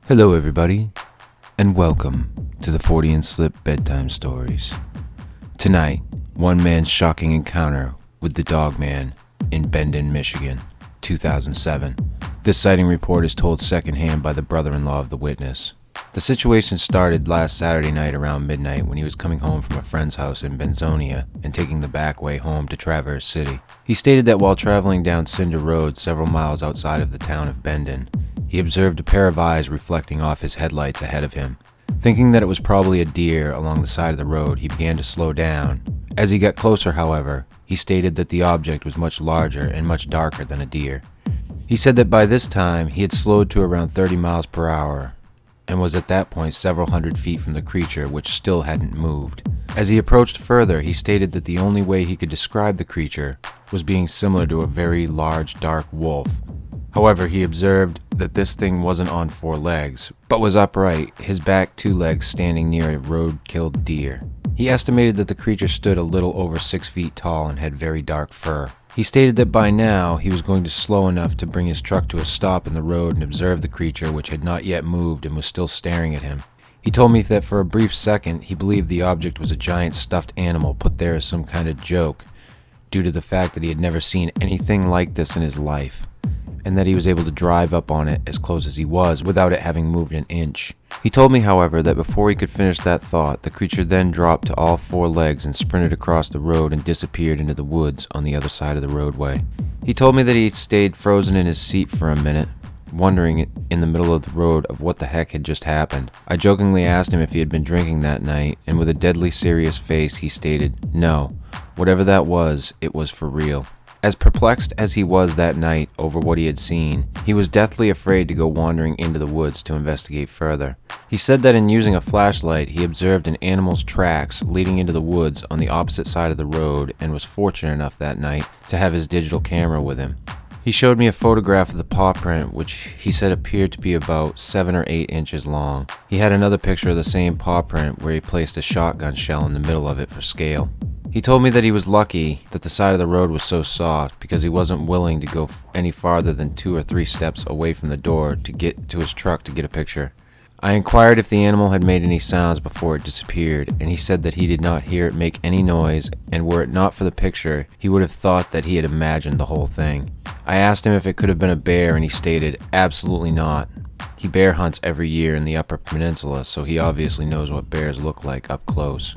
Hello everybody, and welcome to the Fortean Slip Bedtime Stories. Tonight, one man's shocking encounter with the Dogman in Bendon, Michigan, 2007. This sighting report is told secondhand by the brother-in-law of the witness. The situation started last Saturday night around midnight when he was coming home from a friend's house in Benzonia and taking the back way home to Traverse City. He stated that while traveling down Cinder Road several miles outside of the town of Bendon, he observed a pair of eyes reflecting off his headlights ahead of him. Thinking that it was probably a deer along the side of the road, he began to slow down. As he got closer, however, he stated that the object was much larger and much darker than a deer. He said that by this time he had slowed to around 30 miles per hour and was at that point several hundred feet from the creature, which still hadn't moved. As he approached further, he stated that the only way he could describe the creature was being similar to a very large dark wolf. However, he observed that this thing wasn't on four legs, but was upright, his back two legs standing near a road-killed deer. He estimated that the creature stood a little over 6 feet tall and had very dark fur. He stated that by now he was going to slow enough to bring his truck to a stop in the road and observe the creature, which had not yet moved and was still staring at him. He told me that for a brief second he believed the object was a giant stuffed animal put there as some kind of joke, due to the fact that he had never seen anything like this in his life, and that he was able to drive up on it as close as he was without it having moved an inch. He told me, however, that before he could finish that thought, the creature then dropped to all four legs and sprinted across the road and disappeared into the woods on the other side of the roadway. He told me that he stayed frozen in his seat for a minute, wondering in the middle of the road of what the heck had just happened. I jokingly asked him if he had been drinking that night, and with a deadly serious face he stated, no, whatever that was, it was for real. As perplexed as he was that night over what he had seen, he was deathly afraid to go wandering into the woods to investigate further. He said that in using a flashlight, he observed an animal's tracks leading into the woods on the opposite side of the road and was fortunate enough that night to have his digital camera with him. He showed me a photograph of the paw print, which he said appeared to be about 7 or 8 inches long. He had another picture of the same paw print where he placed a shotgun shell in the middle of it for scale. He told me that he was lucky that the side of the road was so soft because he wasn't willing to go any farther than 2 or 3 steps away from the door to get to his truck to get a picture. I inquired if the animal had made any sounds before it disappeared, and he said that he did not hear it make any noise, and were it not for the picture, he would have thought that he had imagined the whole thing. I asked him if it could have been a bear, and he stated, absolutely not. He bear hunts every year in the Upper Peninsula, so he obviously knows what bears look like up close.